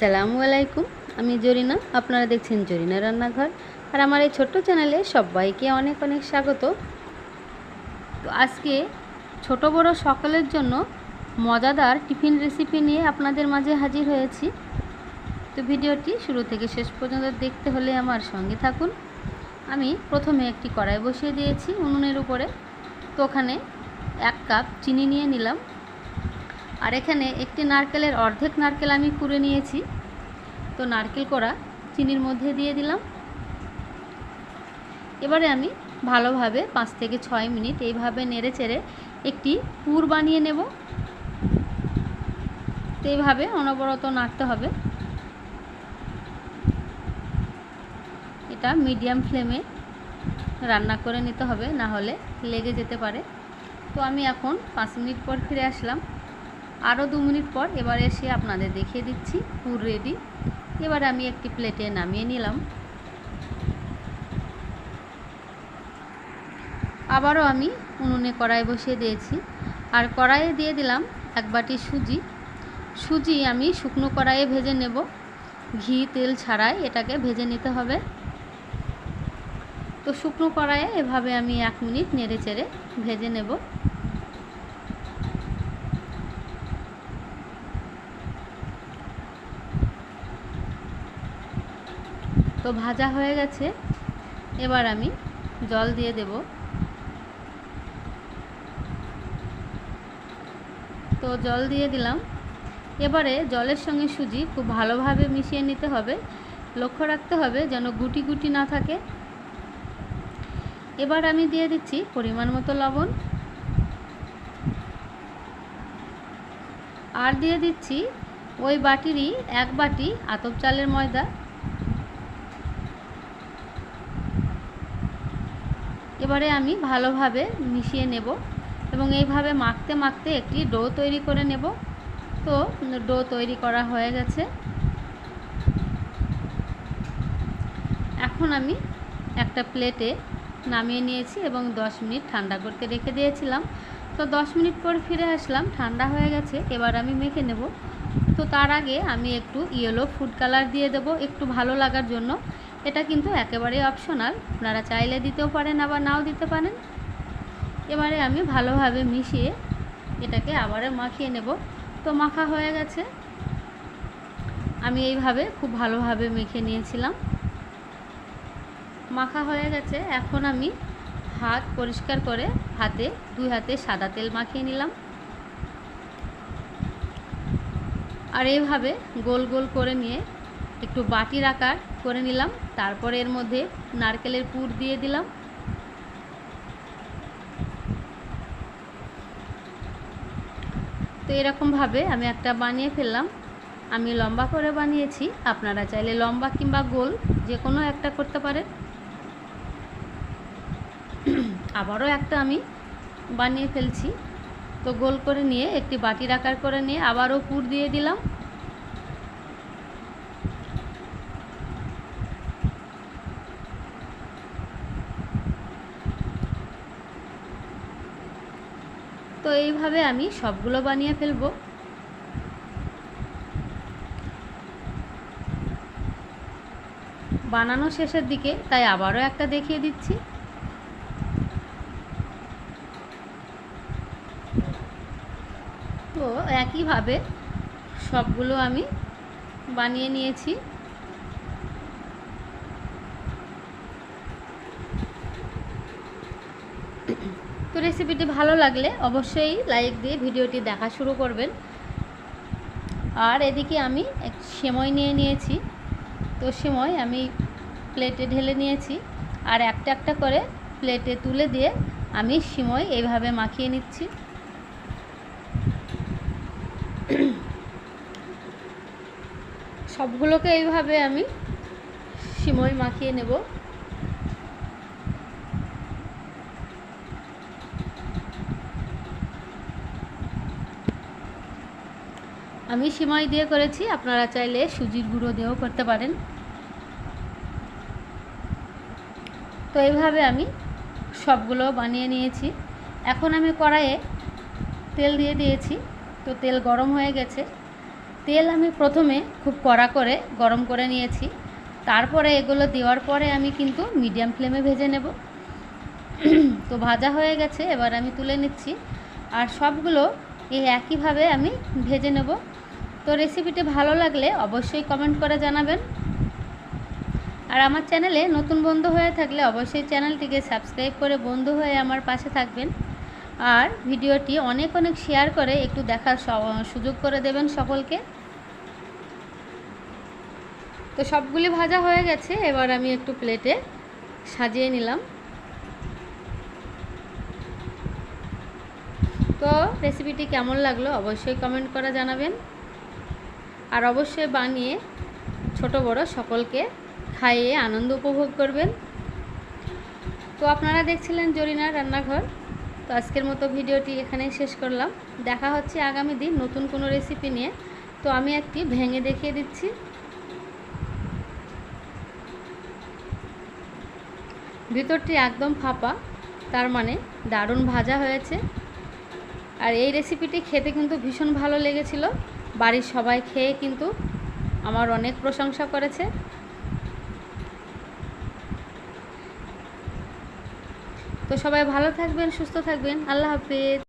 আসসালামু আলাইকুম। আমি জরিনা, আপনারা দেখছেন জরিনা রান্নাঘর। আর আমার এই ছোট্ট চ্যানেলে সবাইকে অনেক অনেক স্বাগত। তো আজকে ছোট বড় সকলের জন্য মজাদার টিফিন রেসিপি নিয়ে আপনাদের মাঝে হাজির হয়েছি। তো ভিডিওটি শুরু থেকে শেষ পর্যন্ত দেখতে হলে আমার সঙ্গে থাকুন। আমি প্রথমে একটি কড়াই বসিয়ে দিয়েছি উনুনের উপরে। তো ওখানে 1 কাপ চিনি নিয়ে নিলাম। আর এখানে একটি নারকেলের অর্ধেক নারকেল আমি কুড়ে নিয়েছি। তো নারকেল কোড়া চিনির মধ্যে দিয়ে দিলাম। এবারে আমি ভালোভাবে 5 থেকে 6 মিনিট এইভাবে নেড়ে চেড়ে একটি পুর বানিয়ে নেব। তো এইভাবে অনবরত নাড়তে হবে। এটা মিডিয়াম ফ্লেমে রান্না করে নিতে হবে, না হলে লেগে যেতে পারে। তো আমি এখন 5 মিনিট পর ফিরে আসলাম। আরও 2 মিনিট পর এবার এসে আপনাদের দেখিয়ে দিচ্ছি পুর রেডি। এবার আমি একটি প্লেটে নামিয়ে নিলাম। আবারও আমি উনুনে কড়াই বসিয়ে দিয়েছি। আর কড়াইয়ে দিয়ে দিলাম 1 বাটি সুজি আমি শুকনো কড়াইয়ে ভেজে নেব। ঘি তেল ছাড়াই এটাকে ভেজে নিতে হবে। তো শুকনো কড়াইয়ে এভাবে আমি 1 মিনিট নেড়ে চেড়ে ভেজে নেব। তো ভাজা হয়ে গেছে। এবার আমি জল দিয়ে দেব। তো জল দিয়ে দিলাম। এবারে জলের সঙ্গে সুজি খুব ভালোভাবে মিশিয়ে নিতে হবে। লক্ষ্য রাখতে হবে যেন গুটি গুটি না থাকে। এবার আমি দিয়ে দিচ্ছি পরিমাণ মতো লবণ। আর দিয়ে দিচ্ছি ওই বাটিরই 1 বাটি আতপ চালের ময়দা। এবারে আমি ভালোভাবে মিশিয়ে নেব এবং এইভাবে মাখতে মাখতে একটি ডো তৈরি করে নেব। তো ডো তৈরি করা হয়ে গেছে। এখন আমি একটা প্লেটে নামিয়ে নিয়েছি এবং 10 মিনিট ঠান্ডা করতে রেখে দিয়েছিলাম। তো 10 মিনিট পর ফিরে আসলাম, ঠান্ডা হয়ে গেছে। এবার আমি মেখে নেব। তো তার আগে আমি একটু ইয়েলো ফুড কালার দিয়ে দেব একটু ভালো লাগার জন্য। এটা কিন্তু একেবারেই অপশনাল, আপনারা চাইলে দিতেও পারেন আবার নাও দিতে পারেন। এবারে আমি ভালোভাবে মিশিয়ে এটাকে আবারও মাখিয়ে নেব। তো মাখা হয়ে গেছে। আমি এইভাবে খুব ভালোভাবে মেখে নিয়েছিলাম। মাখা হয়ে গেছে। এখন আমি হাত পরিষ্কার করে দুই হাতে সাদা তেল মাখিয়ে নিলাম। আর এইভাবে গোল গোল করে নিয়ে একটু বাটির আকার করে নিলাম। তারপরে এর মধ্যে নারকেলের পুর দিয়ে দিলাম। তো এরকমভাবে আমি একটা বানিয়ে ফেললাম। আমি লম্বা করে বানিয়েছি, আপনারা চাইলে লম্বা কিংবা গোল যে কোনো একটা করতে পারেন। আবারও একটা আমি বানিয়ে ফেলছি। তো গোল করে নিয়ে একটি বাটির আকার করে নিয়ে আবারও পুর দিয়ে দিলাম। তো এইভাবে আমি সবগুলো বানিয়ে ফেলব। বানানো শেষের দিকে, তাই আবারও একটা দেখিয়ে দিচ্ছি। তো একইভাবে সবগুলো আমি বানিয়ে নিয়েছি। তো রেসিপিটি ভালো লাগলে অবশ্যই লাইক দিয়ে ভিডিওটি দেখা শুরু করবেন। আর এদিকে আমি সেমাই নিয়ে নিয়েছি। তো সেমাই আমি প্লেটে ঢেলে নিয়েছি। আর একটা একটা করে প্লেটে তুলে দিয়ে আমি সেমাই এইভাবে মাখিয়ে নিচ্ছি। সবগুলোকে এইভাবে আমি সেমাই মাখিয়ে নেব। আমি সেমাই দিয়ে করেছি, আপনারা চাইলে সুজির গুঁড়ো দিয়েও করতে পারেন। তো এইভাবে আমি সবগুলো বানিয়ে নিয়েছি। এখন আমি কড়াইয়ে তেল দিয়ে দিয়েছি। তো তেল গরম হয়ে গেছে। তেল আমি প্রথমে খুব কড়া করে গরম করে নিয়েছি, তারপরে এগুলো দেওয়ার পরে আমি কিন্তু মিডিয়াম ফ্লেমে ভেজে নেব। তো ভাজা হয়ে গেছে, এবার আমি তুলে নিচ্ছি। আর সবগুলো এই একইভাবে আমি ভেজে নেব। তো রেসিপিটি ভালো লাগলে অবশ্যই কমেন্ট করে জানাবেন। আর আমার চ্যানেলে নতুন বন্ধু হয়ে থাকলে অবশ্যই চ্যানেলটিকে সাবস্ক্রাইব করে বন্ধু হয়ে আমার পাশে থাকবেন। আর ভিডিওটি অনেক অনেক শেয়ার করে একটু দেখার সুযোগ করে দেবেন সকলকে। তো সবগুলি ভাজা হয়ে গেছে, এবার আমি একটু প্লেটে সাজিয়ে নিলাম। তো রেসিপিটি কেমন লাগলো অবশ্যই কমেন্ট করে জানাবেন। আর অবশ্যই বানিয়ে ছোট বড় সকলকে খাইয়ে আনন্দ উপভোগ করবেন। তো আপনারা দেখছিলেন জরিনার রান্নাঘর। তো আজকের মতো ভিডিওটি এখানেই শেষ করলাম। দেখা হচ্ছে আগামী দিন নতুন কোনো রেসিপি নিয়ে। তো আমি একটি ভেঙে দেখিয়ে দিচ্ছি। ভিতরটি একদম ফাঁপা, তার মানে দারুণ ভাজা হয়েছে। আর এই রেসিপিটি খেতে কিন্তু ভীষণ ভালো লেগেছিল। বাড়ির সবাই খেয়ে কিন্তু আমার অনেক প্রশংসা করেছে। তো সবাই ভালো থাকবেন, সুস্থ থাকবেন। আল্লাহ হাফেজ।